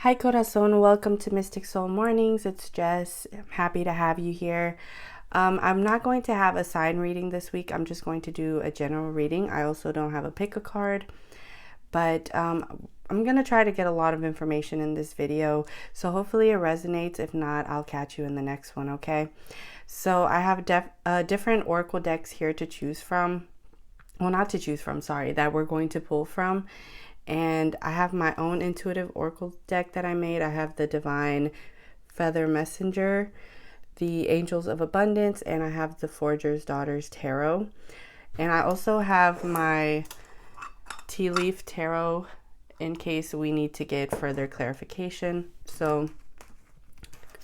Hi Corazon, welcome to Mystic Soul Mornings. It's Jess. I'm happy to have you here. I'm not going to have a sign reading this week. I'm just going to do a general reading. I also don't have a pick a card, but I'm going to try to get a lot of information in this video. So hopefully it resonates. If not, I'll catch you in the next one, okay? So I have different oracle decks here to choose from. Well, not to choose from, sorry, that we're going to pull from. And I have my own intuitive oracle deck that I made. I have the Divine Feather Messenger, the Angels of Abundance, and I have the Forger's Daughters Tarot. And I also have my Tea Leaf Tarot in case we need to get further clarification. So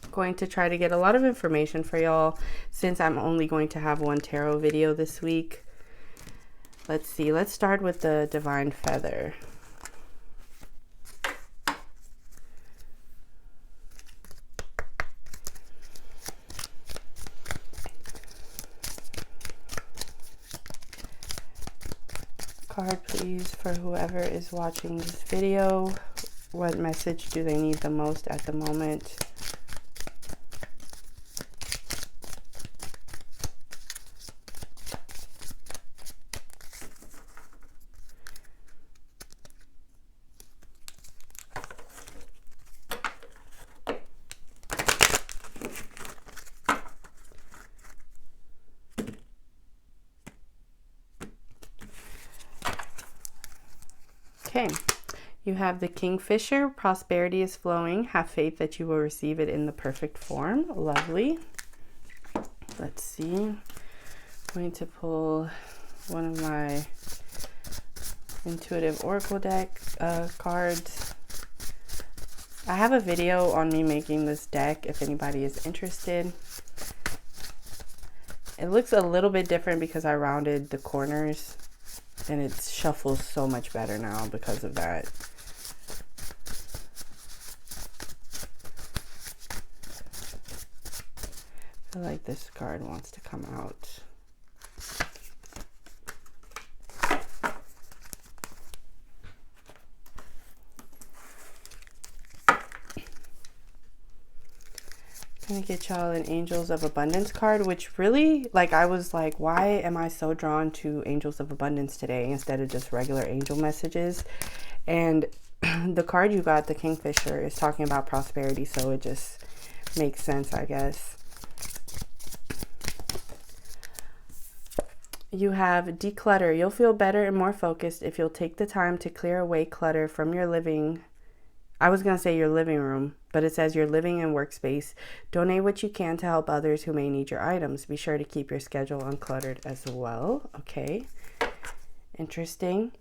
I'm going to try to get a lot of information for y'all since I'm only going to have one tarot video this week. Let's see. Let's start with the Divine Feather. Card, please, for whoever is watching this video. What message do they need the most at the moment? Okay, you have the Kingfisher. Prosperity is flowing. Have faith that you will receive it in the perfect form. Lovely. Let's see. I'm going to pull one of my intuitive oracle deck cards. I have a video on me making this deck if anybody is interested. It looks a little bit different because I rounded the corners. And it shuffles so much better now because of that. I feel like this card wants to come out. I'm gonna get y'all an Angels of Abundance card, which really, like, I was like, why am I so drawn to Angels of Abundance today instead of just regular angel messages? And the card you got, the Kingfisher, is talking about prosperity, so it just makes sense, I guess. You have declutter. You'll feel better and more focused if you'll take the time to clear away clutter from your living. I was going to say your living room, but it says your living and workspace. Donate what you can to help others who may need your items. Be sure to keep your schedule uncluttered as well. Okay. Interesting.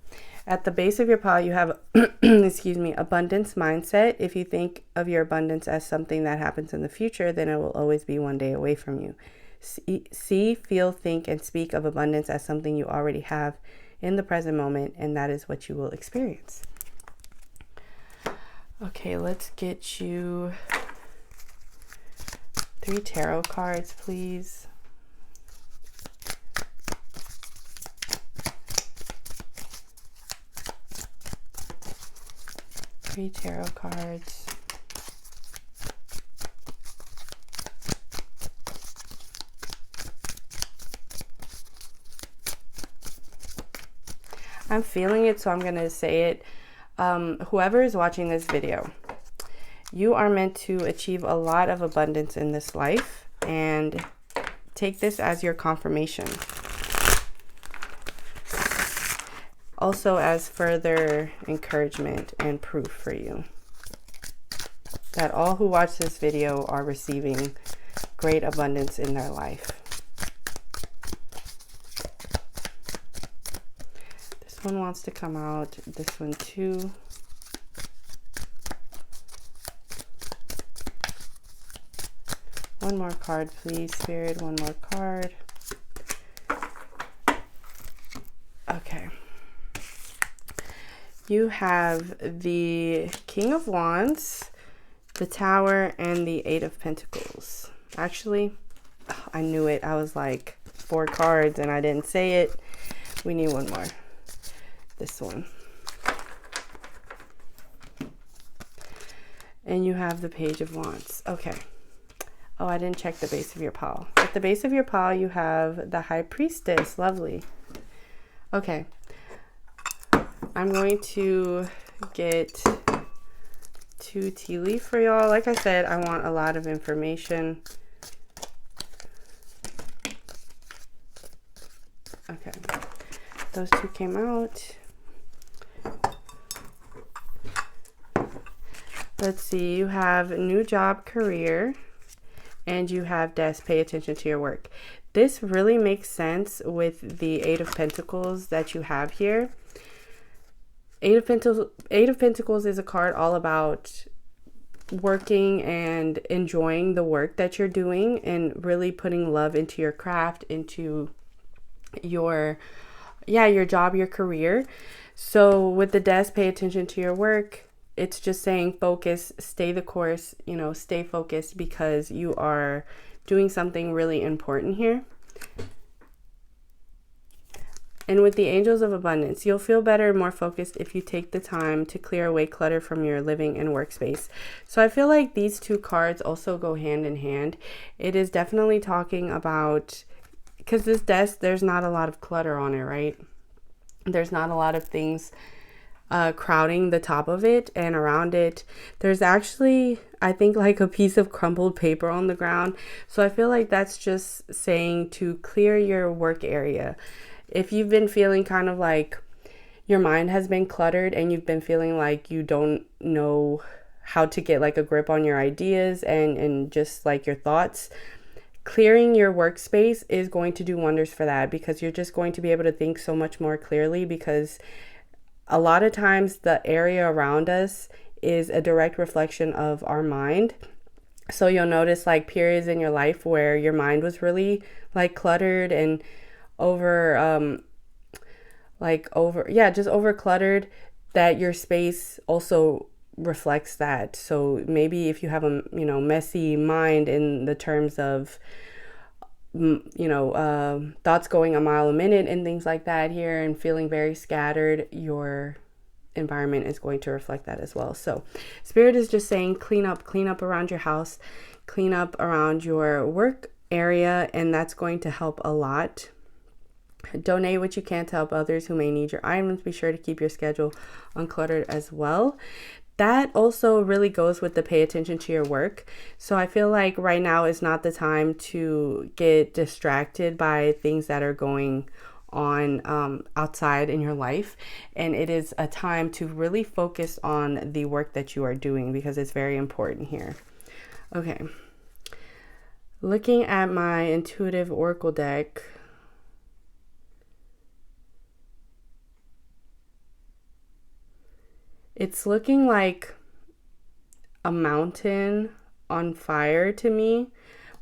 At the base of your pile, you have, excuse me, abundance mindset. If you think of your abundance as something that happens in the future, then it will always be one day away from you. See, feel, think, and speak of abundance as something you already have in the present moment, and that is what you will experience. Okay, let's get you 3 tarot cards, please. Three tarot cards. I'm feeling it, so I'm going to say it. Whoever is watching this video, you are meant to achieve a lot of abundance in this life, and take this as your confirmation. Also as further encouragement and proof for you that all who watch this video are receiving great abundance in their life. This one wants to come out, this one too. One more card, please, Spirit. One more card. Okay. You have the King of Wands, the Tower, and the Eight of Pentacles. Actually, I knew it. I was like 4 cards and I didn't say it. We need one more. This one. And you have the Page of Wands. Okay. Oh, I didn't check the base of your pile. At the base of your pile, you have the High Priestess. Lovely. Okay. I'm going to get 2 tea leaf for y'all. Like I said, I want a lot of information. Okay. Those 2 came out. Let's see. You have new job, career. And you have desk, pay attention to your work. This really makes sense with the 8 of Pentacles that you have here. Eight of Pentacles is a card all about working and enjoying the work that you're doing and really putting love into your craft, into your job, your career. So with the desk, pay attention to your work. It's just saying focus, stay the course, stay focused because you are doing something really important here. And with the Angels of Abundance, you'll feel better and more focused if you take the time to clear away clutter from your living and workspace. So I feel like these 2 cards also go hand in hand. It is definitely talking about, because this desk, there's not a lot of clutter on it, right? There's not a lot of things crowding the top of it and around it. There's actually, I think, like a piece of crumpled paper on the ground. So I feel like that's just saying to clear your work area. If you've been feeling kind of like your mind has been cluttered and you've been feeling like you don't know how to get like a grip on your ideas and just like your thoughts, clearing your workspace is going to do wonders for that, because you're just going to be able to think so much more clearly, because a lot of times the area around us is a direct reflection of our mind. So you'll notice like periods in your life where your mind was really like cluttered and over cluttered, that your space also reflects that. So maybe if you have a messy mind in the terms of thoughts going a mile a minute and things like that here, and feeling very scattered, your environment is going to reflect that as well. So Spirit is just saying clean up around your house, clean up around your work area, and that's going to help a lot. Donate what you can to help others who may need your items. Be sure to keep your schedule uncluttered as well. That also really goes with the pay attention to your work. So I feel like right now is not the time to get distracted by things that are going on outside in your life. And it is a time to really focus on the work that you are doing, because it's very important here. Okay. Looking at my intuitive oracle deck, it's looking like a mountain on fire to me,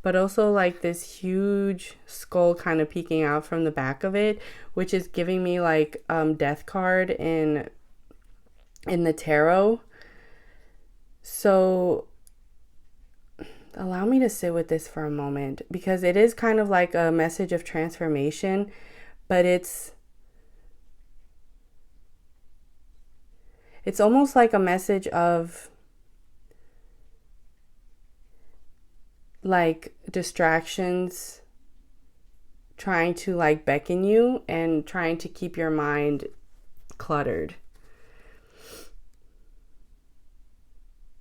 but also like this huge skull kind of peeking out from the back of it, which is giving me like death card in the tarot. So allow me to sit with this for a moment, because it is kind of like a message of transformation, but it's almost like a message of like distractions trying to like beckon you and trying to keep your mind cluttered.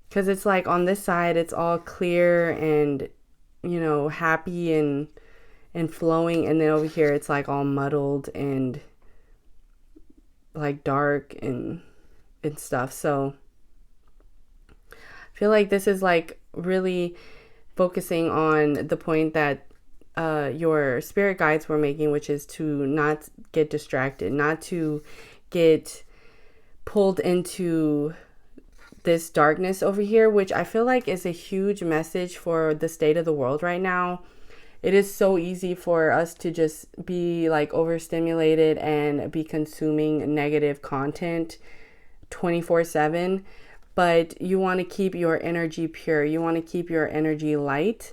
Because it's like on this side, it's all clear and, happy and flowing. And then over here, it's like all muddled and like dark and stuff. So I feel like this is like really focusing on the point that your spirit guides were making, which is to not get distracted, not to get pulled into this darkness over here, which I feel like is a huge message for the state of the world right now. It is so easy for us to just be like overstimulated and be consuming negative content 24/7, but you want to keep your energy pure. You want to keep your energy light.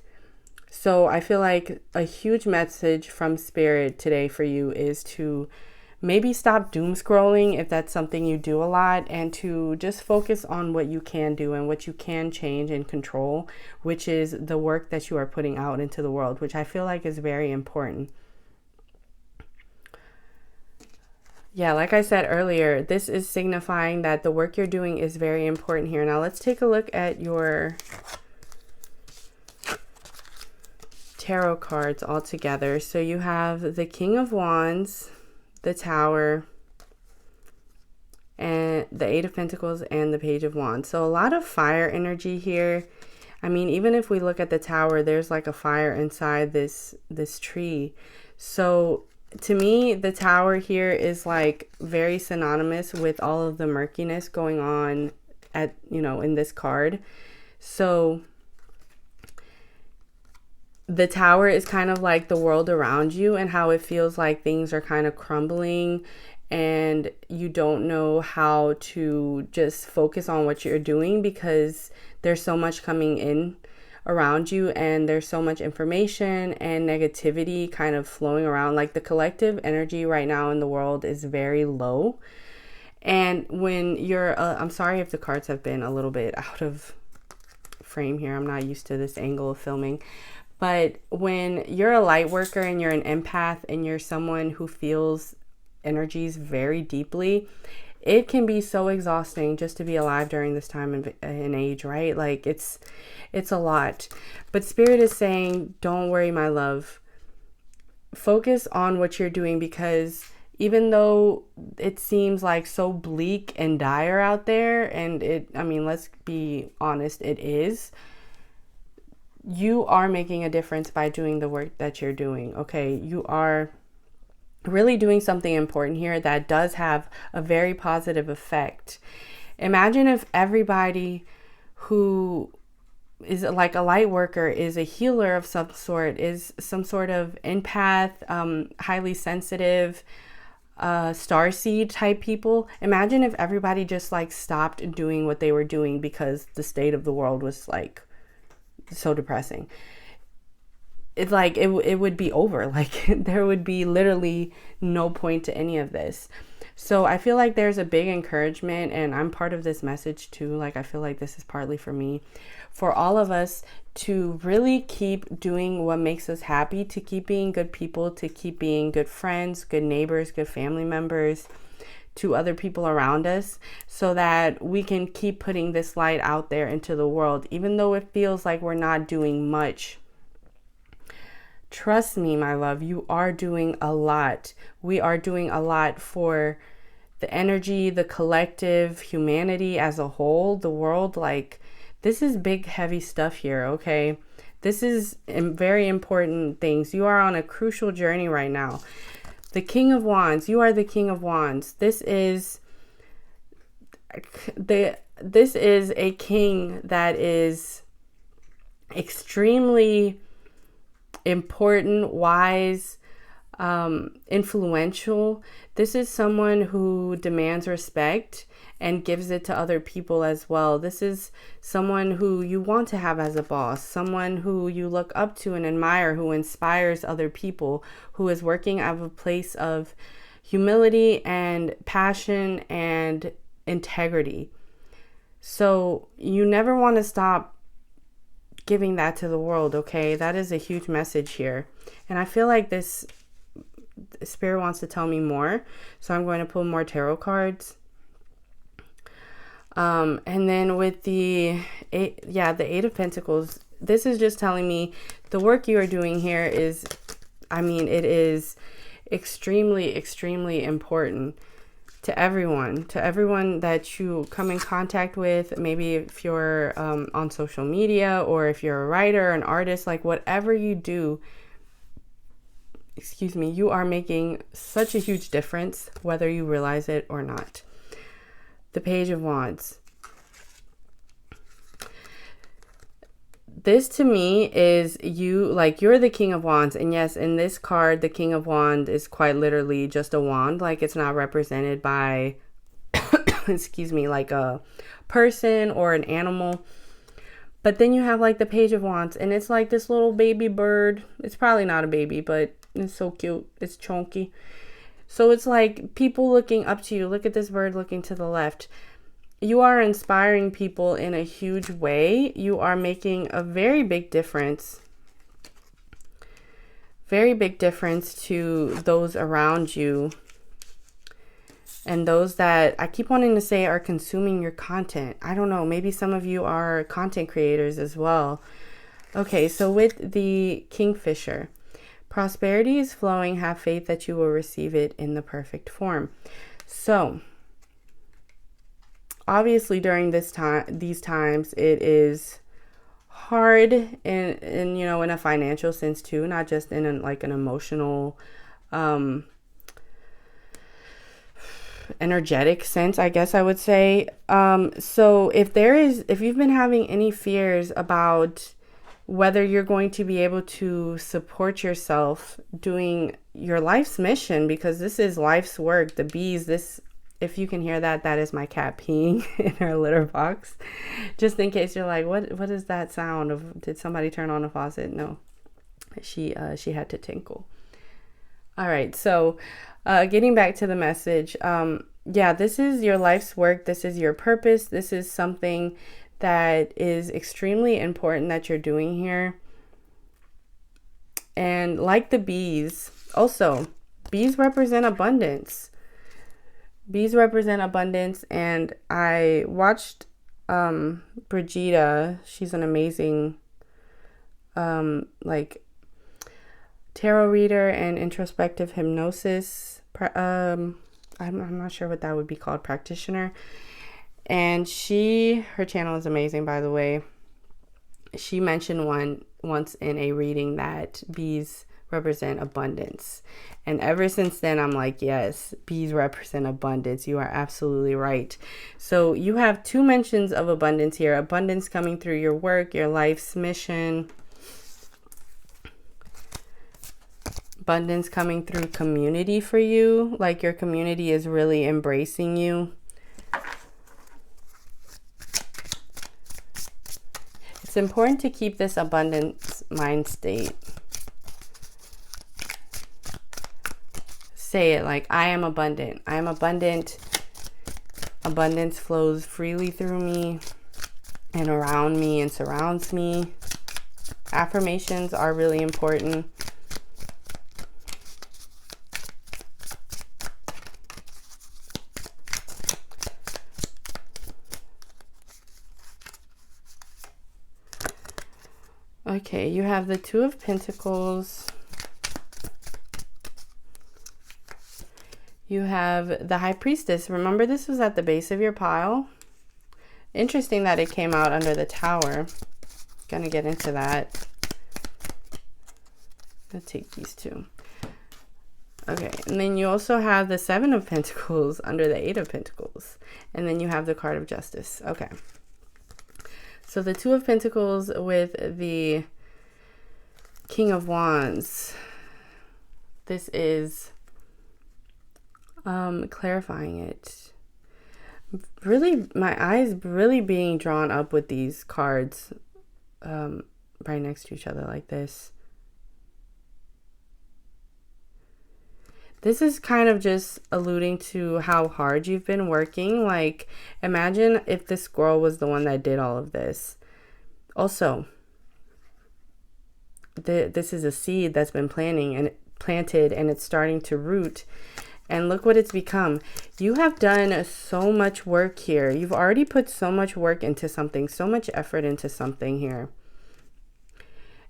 So I feel like a huge message from Spirit today for you is to maybe stop doom scrolling if that's something you do a lot, and to just focus on what you can do and what you can change and control, which is the work that you are putting out into the world, which I feel like is very important. Yeah, like I said earlier, this is signifying that the work you're doing is very important here. Now let's take a look at your tarot cards all together. So you have the King of Wands, the Tower, and the Eight of Pentacles, and the Page of Wands. So a lot of fire energy here. I mean, even if we look at the Tower, there's like a fire inside this tree. So to me, the Tower here is like very synonymous with all of the murkiness going on at, in this card. So the Tower is kind of like the world around you and how it feels like things are kind of crumbling and you don't know how to just focus on what you're doing because there's so much coming in around you and there's so much information and negativity kind of flowing around. Like the collective energy right now in the world is very low. And when you're, I'm sorry if the cards have been a little bit out of frame here. I'm not used to this angle of filming. But when you're a light worker and you're an empath and you're someone who feels energies very deeply, it can be so exhausting just to be alive during this time in age, right? Like it's a lot. But Spirit is saying, don't worry, my love. Focus on what you're doing, because even though it seems like so bleak and dire out there, and let's be honest, it is. You are making a difference by doing the work that you're doing, okay? You are really doing something important here that does have a very positive effect. Imagine if everybody who is like a light worker is a healer of some sort, is some sort of empath, highly sensitive, starseed type people. Imagine if everybody just like stopped doing what they were doing because the state of the world was like so depressing. It's like it would be over. Like there would be literally no point to any of this. So I feel like there's a big encouragement, and I'm part of this message too. Like I feel like this is partly for me, for all of us to really keep doing what makes us happy, to keep being good people, to keep being good friends, good neighbors, good family members to other people around us, so that we can keep putting this light out there into the world, even though it feels like we're not doing much. Trust me, my love, you are doing a lot. We are doing a lot for the energy, the collective, humanity as a whole, the world. Like this is big, heavy stuff here, okay? This is very important things. You are on a crucial journey right now. The King of Wands, you are the King of Wands. This is a king that is extremely important, wise, influential. This is someone who demands respect and gives it to other people as well. This is someone who you want to have as a boss, someone who you look up to and admire, who inspires other people, who is working out of a place of humility and passion and integrity. So you never want to stop giving that to the world, okay? That is a huge message here. And I feel like this Spirit wants to tell me more. So I'm going to pull more tarot cards. And then with the Eight of Pentacles, this is just telling me the work you are doing here is, it is extremely, extremely important to everyone that you come in contact with. Maybe if you're on social media, or if you're a writer, an artist, like whatever you do, you are making such a huge difference, whether you realize it or not. The Page of Wands. This to me is you're the King of Wands. And yes, in this card, the King of Wands is quite literally just a wand. Like it's not represented by, like a person or an animal. But then you have like the Page of Wands, and it's like this little baby bird. It's probably not a baby, but it's so cute. It's chunky. So it's like people looking up to you. Look at this bird looking to the left. You are inspiring people in a huge way. You are making a very big difference. Very big difference to those around you. And those that I keep wanting to say are consuming your content. I don't know. Maybe some of you are content creators as well. Okay, so with the Kingfisher, prosperity is flowing. Have faith that you will receive it in the perfect form. So obviously during these times, it is hard in you know, in a financial sense too, not just in an emotional, energetic sense, I guess I would say. So if you've been having any fears about whether you're going to be able to support yourself doing your life's mission, because this is life's work, the bees, this, if you can hear that, that is my cat peeing in her litter box. Just in case you're like, what is that sound of, did somebody turn on a faucet? No, she had to tinkle. All right, so getting back to the message, yeah, this is your life's work. This is your purpose. This is something that is extremely important that you're doing here. And like the bees, also, bees represent abundance. Bees represent abundance. And I watched Brigida. She's an amazing like tarot reader and introspective hypnosis. I'm not sure what that would be called, practitioner. And her channel is amazing, by the way. She mentioned once in a reading that bees represent abundance. And ever since then, I'm like, yes, bees represent abundance. You are absolutely right. So you have two mentions of abundance here. Abundance coming through your work, your life's mission. Abundance coming through community for you. Like your community is really embracing you. It's important to keep this abundance mind state. Say it like, I am abundant. I am abundant. Abundance flows freely through me and around me and surrounds me. Affirmations are really important. Okay, you have the Two of Pentacles. You have the High Priestess. Remember, this was at the base of your pile. Interesting that it came out under the Tower. Gonna get into that. Let's take these two. Okay, and then you also have the Seven of Pentacles under the Eight of Pentacles. And then you have the card of Justice. Okay. So the Two of Pentacles with the King of Wands. This is clarifying it. Really, my eyes really being drawn up with these cards right next to each other like this. This is kind of just alluding to how hard you've been working. Like, imagine if this squirrel was the one that did all of this. Also, this is a seed that's been planted and it's starting to root. And look what it's become. You have done so much work here. You've already put so much work into something, so much effort into something here.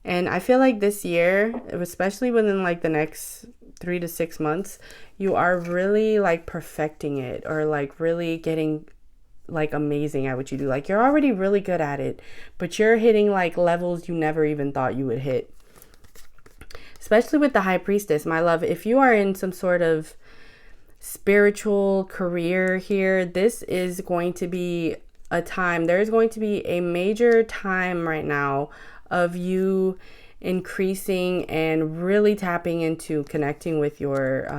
And I feel like this year, especially within like the next 3 to 6 months, you are really like perfecting it, or like really getting like amazing at what you do. Like, you're already really good at it, but you're hitting like levels you never even thought you would hit. Especially with the High Priestess, my love. If you are in some sort of spiritual career here, this is going to be a time. There's going to be a major time right now of you increasing and really tapping into connecting with your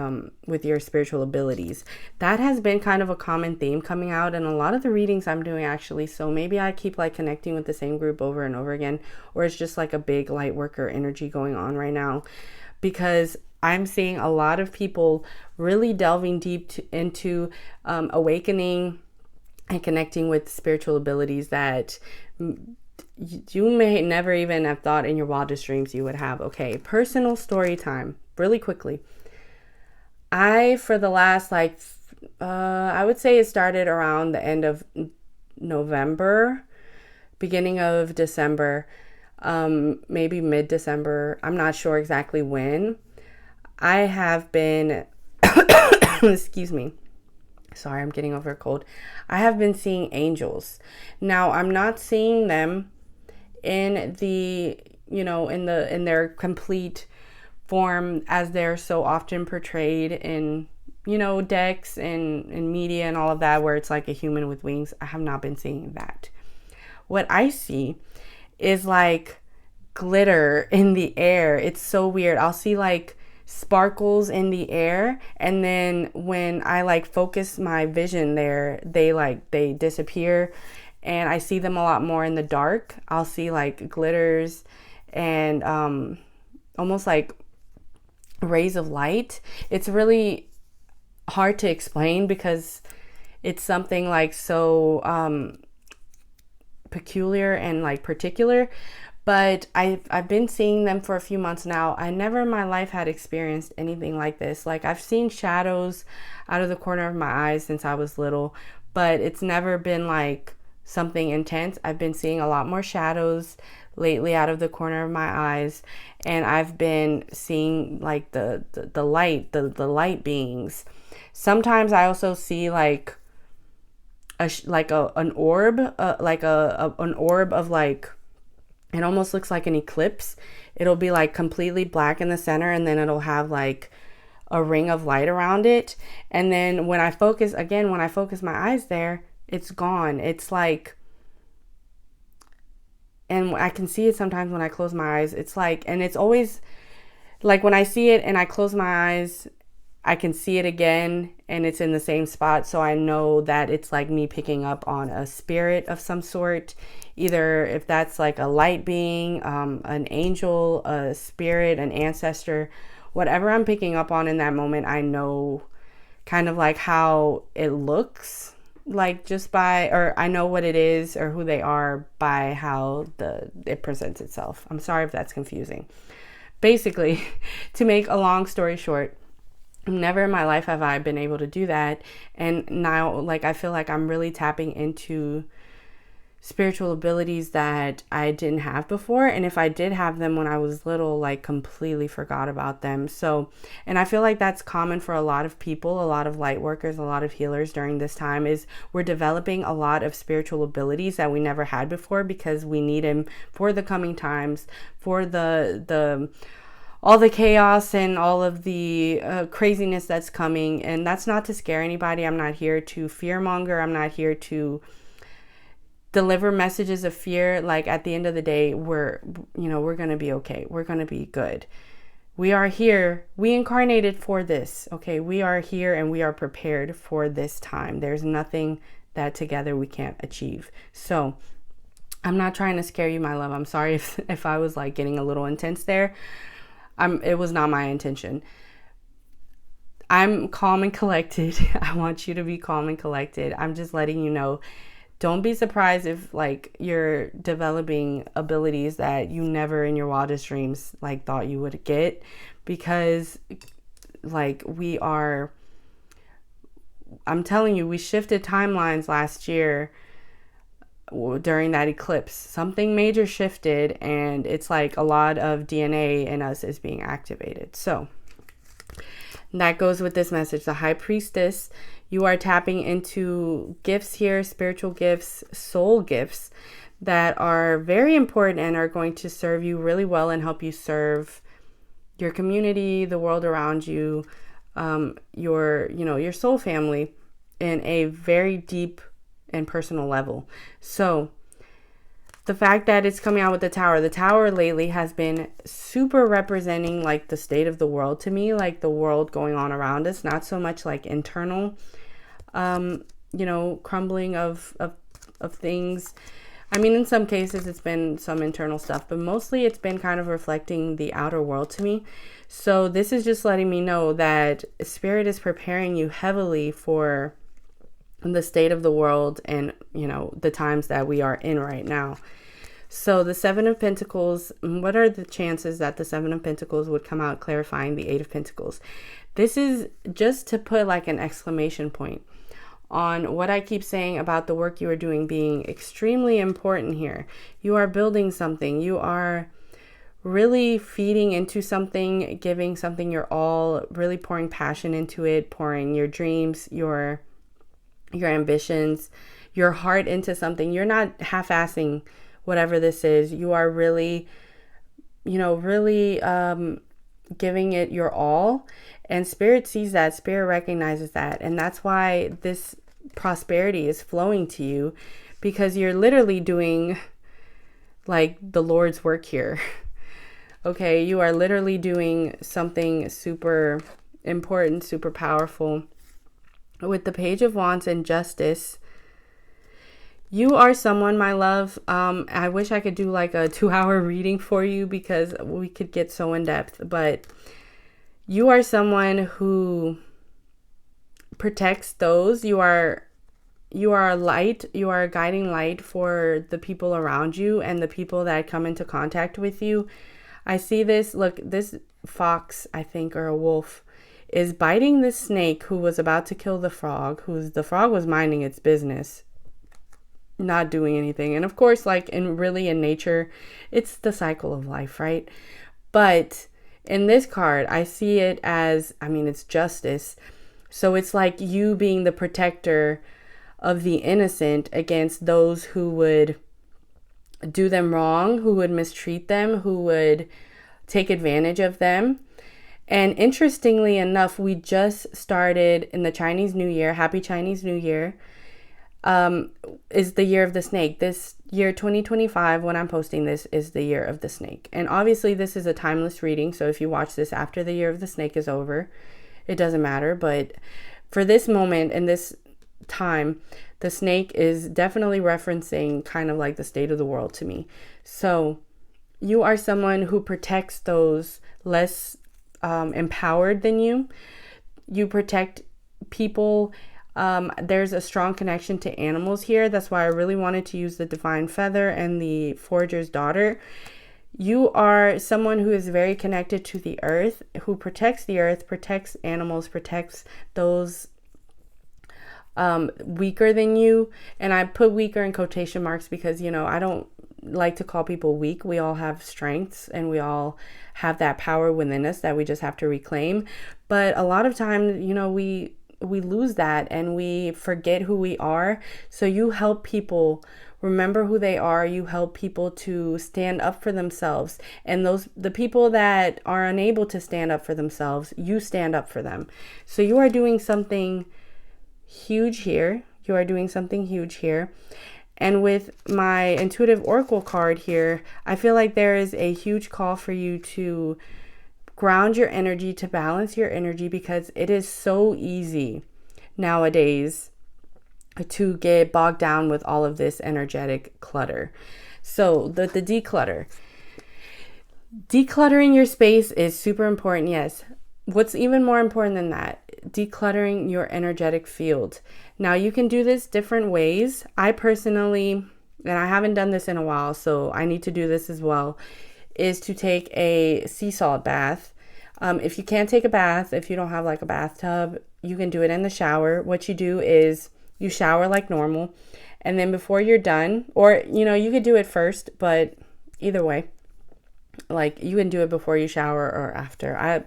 spiritual abilities. That has been kind of a common theme coming out in a lot of the readings I'm doing, actually. So maybe I keep like connecting with the same group over and over again, or it's just like a big light worker energy going on right now, because I'm seeing a lot of people really delving deep into awakening and connecting with spiritual abilities that you may never even have thought in your wildest dreams you would have. Okay, personal story time, really quickly. For the last I would say it started around the end of November, beginning of December, maybe mid-December. I'm not sure exactly when. I have been, excuse me. Sorry, I'm getting over a cold. I have been seeing angels. Now, I'm not seeing them in the, in their complete form as they're so often portrayed in, decks and in media and all of that, where it's like a human with wings. I have not been seeing that. What I see is like glitter in the air. It's so weird. I'll see like sparkles in the air, and then when I like focus my vision there, they disappear, and I see them a lot more in the dark. I'll see like glitters and almost like rays of light. It's really hard to explain because it's something like so peculiar and like particular. But I've been seeing them for a few months now. I never in my life had experienced anything like this. Like, I've seen shadows out of the corner of my eyes since I was little, but it's never been like something intense. I've been seeing a lot more shadows lately out of the corner of my eyes, and I've been seeing like the light beings. Sometimes I also see like an orb, an orb of like, it almost looks like an eclipse. It'll be like completely black in the center, and then it'll have like a ring of light around it. And then when I focus my eyes there, it's gone. It's like, and I can see it sometimes when I close my eyes. It's like, and it's always like when I see it and I close my eyes, I can see it again and it's in the same spot. So I know that it's like me picking up on a spirit of some sort, either if that's like a light being, an angel, a spirit, an ancestor, whatever I'm picking up on in that moment. I know kind of like how it looks like just by, or I know what it is or who they are by how it presents itself. I'm sorry if that's confusing. Basically, to make a long story short, never in my life have I been able to do that. And now, like, I feel like I'm really tapping into spiritual abilities that I didn't have before. And if I did have them when I was little, like, completely forgot about them. So, and I feel like that's common for a lot of people, a lot of light workers, a lot of healers during this time, is we're developing a lot of spiritual abilities that we never had before because we need them for the coming times, for all the chaos and all of the craziness that's coming. And that's not to scare anybody. I'm not here to fearmonger. I'm not here to deliver messages of fear. Like, at the end of the day, we're going to be okay. We're going to be good. We are here. We incarnated for this. Okay. We are here and we are prepared for this time. There's nothing that together we can't achieve. So I'm not trying to scare you, my love. I'm sorry if I was like getting a little intense there. It was not my intention. I'm calm and collected. I want you to be calm and collected. I'm just letting you know, don't be surprised if like you're developing abilities that you never in your wildest dreams like thought you would get, because like I'm telling you, we shifted timelines last year during that eclipse. Something major shifted, and it's like a lot of DNA in us is being activated. So that goes with this message. The High Priestess, you are tapping into gifts here, spiritual gifts, soul gifts that are very important and are going to serve you really well and help you serve your community, the world around you, your soul family in a very deep and personal level. So the fact that it's coming out with the tower lately has been super representing like the state of the world to me, like the world going on around us, not so much like internal, crumbling of things. I mean, in some cases it's been some internal stuff, but mostly it's been kind of reflecting the outer world to me. So this is just letting me know that Spirit is preparing you heavily for the state of the world and, you know, the times that we are in right now. So the Seven of Pentacles, what are the chances that the Seven of Pentacles would come out clarifying the Eight of Pentacles? This is just to put like an exclamation point on what I keep saying about the work you are doing being extremely important here. You are building something. You are really feeding into something, giving something your all, really pouring passion into it, pouring your dreams, your ambitions, your heart into something. You're not half-assing whatever this is. You are really, you know, really giving it your all. And Spirit sees that. Spirit recognizes that. And that's why this prosperity is flowing to you, because you're literally doing like the Lord's work here. Okay, you are literally doing something super important, super powerful. With the Page of Wands and Justice, you are someone, my love, I wish I could do like a 2-hour reading for you because we could get so in depth, but you are someone who protects those. You are a light. You are a guiding light for the people around you and the people that come into contact with you. I see this, look, this fox, I think, or a wolf, is biting this snake who was about to kill the frog, the frog was minding its business, not doing anything. And of course, like in nature, it's the cycle of life, right? But in this card, I see it as, I mean, it's justice. So it's like you being the protector of the innocent against those who would do them wrong, who would mistreat them, who would take advantage of them. And interestingly enough, we just started in the Chinese New Year. Happy Chinese New Year. Is the year of the snake. This year 2025, when I'm posting this, is the year of the snake. And obviously this is a timeless reading, so if you watch this after the year of the snake is over, it doesn't matter. But for this moment and this time, the snake is definitely referencing kind of like the state of the world to me. So you are someone who protects those less empowered than you. You protect people. There's a strong connection to animals here. That's why I really wanted to use the Divine Feather and the Forager's Daughter. You are someone who is very connected to the earth, who protects the earth, protects animals, protects those weaker than you. And I put weaker in quotation marks because, you know, I don't like to call people weak. We all have strengths and we all have that power within us that we just have to reclaim. But a lot of times, you know, we lose that and we forget who we are. So you help people remember who they are. You help people to stand up for themselves. And the people that are unable to stand up for themselves, you stand up for them. So you are doing something huge here. You are doing something huge here. And with my intuitive oracle card here, I feel like there is a huge call for you to ground your energy, to balance your energy, because it is so easy nowadays to get bogged down with all of this energetic clutter. So the declutter. Decluttering your space is super important, yes. What's even more important than that, decluttering your energetic field. Now you can do this different ways. I personally, and I haven't done this in a while, so I need to do this as well, is to take a sea salt bath. If you can't take a bath, if you don't have like a bathtub, you can do it in the shower. What you do is you shower like normal, and then before you're done, or you know, you could do it first, but either way, like you can do it before you shower or after. I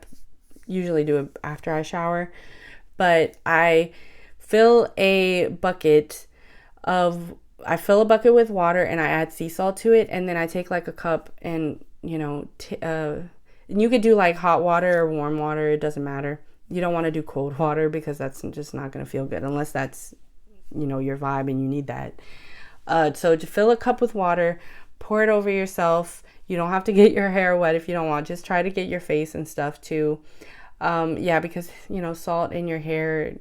usually do it after I shower, but I fill a bucket with water and I add sea salt to it, and then I take like a cup and, you know, and you could do like hot water or warm water, it doesn't matter. You don't want to do cold water because that's just not going to feel good unless that's, you know, your vibe and you need that. So to fill a cup with water, pour it over yourself. You don't have to get your hair wet if you don't want. Just try to get your face and stuff too. Yeah, because, you know, salt in your hair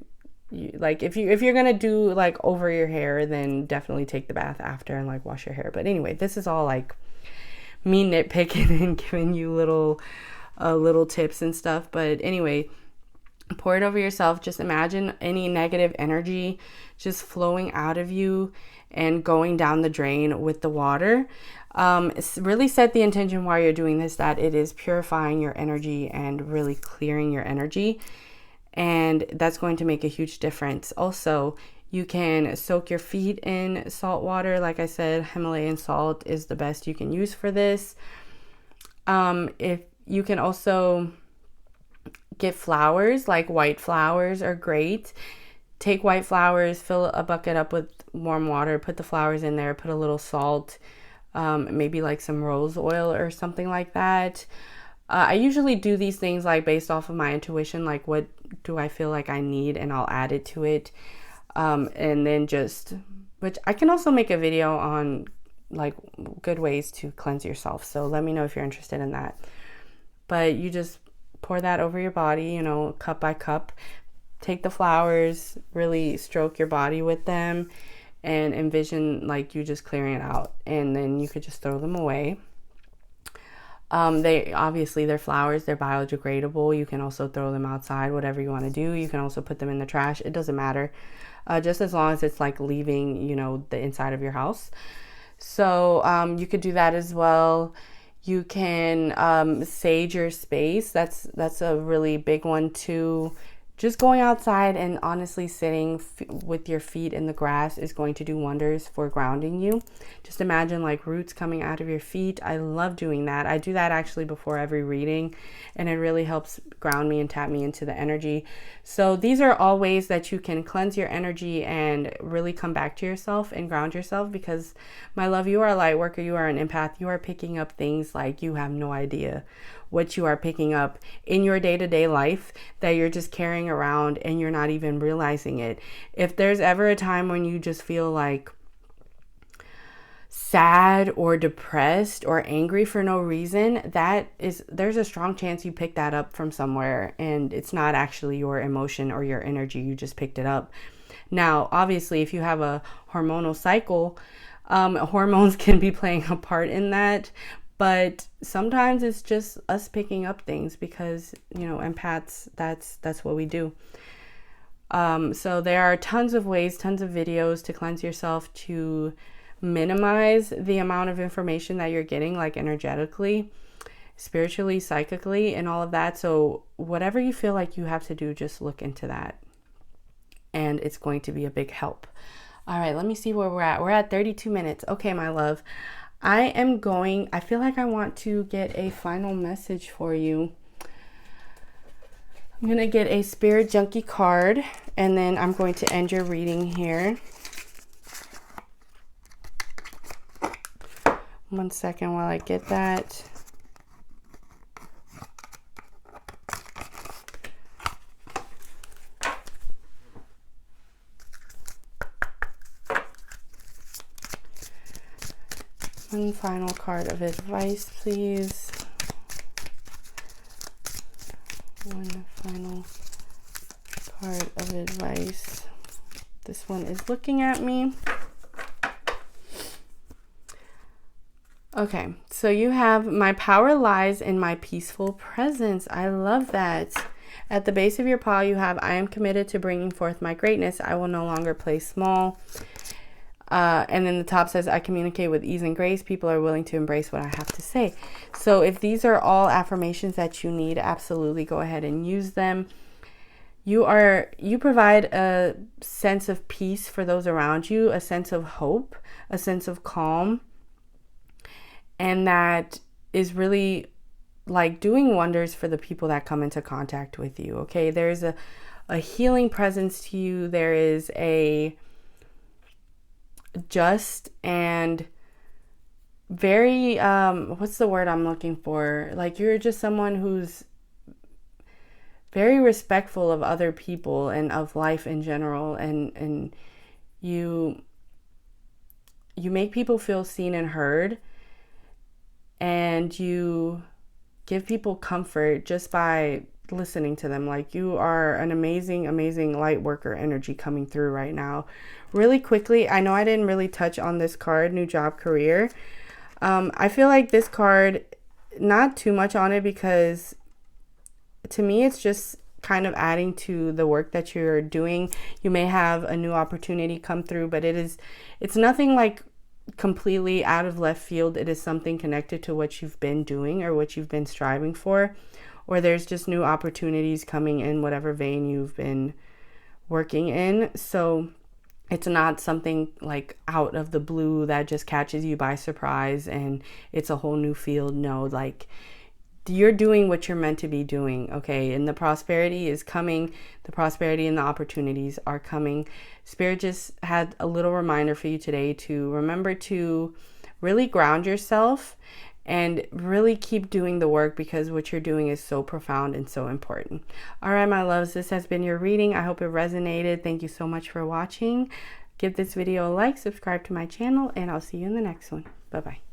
like if you're gonna do like over your hair, then definitely take the bath after and like wash your hair. But anyway, this is all like me nitpicking and giving you little tips and stuff. But anyway, pour it over yourself. Just imagine any negative energy just flowing out of you and going down the drain with the water. Really set the intention while you're doing this that it is purifying your energy and really clearing your energy. And that's going to make a huge difference. Also, you can soak your feet in salt water. Like I said, Himalayan salt is the best you can use for this. If you can also get flowers, like white flowers are great. Take white flowers, fill a bucket up with warm water, put the flowers in there, put a little salt, maybe like some rose oil or something like that. I usually do these things like based off of my intuition, like what do I feel like I need, and I'll add it to it. And then which I can also make a video on like good ways to cleanse yourself. So let me know if you're interested in that. But you just pour that over your body, cup by cup. Take the flowers, really stroke your body with them, and envision like you just clearing it out. And then you could just throw them away. They're flowers, they're biodegradable. You can also throw them outside, whatever you want to do. You can also put them in the trash. It doesn't matter. Just as long as it's like leaving, the inside of your house. So you could do that as well. You can sage your space. That's a really big one too. Just going outside and honestly sitting with your feet in the grass is going to do wonders for grounding you. Just imagine like roots coming out of your feet. I love doing that. I do that actually before every reading, and it really helps ground me and tap me into the energy. So these are all ways that you can cleanse your energy and really come back to yourself and ground yourself, because my love, you are a light worker, you are an empath, you are picking up things like you have no idea what you are picking up in your day-to-day life that you're just carrying around and you're not even realizing it. If there's ever a time when you just feel like sad or depressed or angry for no reason, there's a strong chance you picked that up from somewhere, and it's not actually your emotion or your energy. You just picked it up. Now, obviously, if you have a hormonal cycle, hormones can be playing a part in that. But sometimes it's just us picking up things because, empaths, that's what we do. So there are tons of ways, tons of videos to cleanse yourself, to minimize the amount of information that you're getting, like energetically, spiritually, psychically, and all of that. So whatever you feel like you have to do, just look into that. And it's going to be a big help. All right, let me see where we're at. We're at 32 minutes. Okay, my love. I feel like I want to get a final message for you. I'm going to get a Spirit Junkie card, and then I'm going to end your reading here. One second while I get that. One final card of advice, please. One final card of advice. This one is looking at me. Okay, so you have, my power lies in my peaceful presence. I love that. At the base of your paw, you have, I am committed to bringing forth my greatness. I will no longer play small. And then the top says, I communicate with ease and grace. People are willing to embrace what I have to say. So if these are all affirmations that you need, absolutely go ahead and use them. You provide a sense of peace for those around you, a sense of hope, a sense of calm. And that is really like doing wonders for the people that come into contact with you. Okay. There's a healing presence to you. There is a just and very what's the word I'm looking for, like you're just someone who's very respectful of other people and of life in general, and you make people feel seen and heard, and you give people comfort just by listening to them. Like, you are an amazing, amazing light worker energy coming through right now. Really quickly, I know I didn't really touch on this card, new job, career. I feel like this card, not too much on it, because to me, it's just kind of adding to the work that you're doing. You may have a new opportunity come through, but it's nothing like completely out of left field. It is something connected to what you've been doing or what you've been striving for, or there's just new opportunities coming in whatever vein you've been working in. So it's not something like out of the blue that just catches you by surprise and it's a whole new field. No, like, you're doing what you're meant to be doing, okay? And the prosperity is coming. The prosperity and the opportunities are coming. Spirit just had a little reminder for you today to remember to really ground yourself and really keep doing the work, because what you're doing is so profound and so important. All right, my loves, this has been your reading. I hope it resonated. Thank you so much for watching. Give this video a like, subscribe to my channel, and I'll see you in the next one. Bye-bye.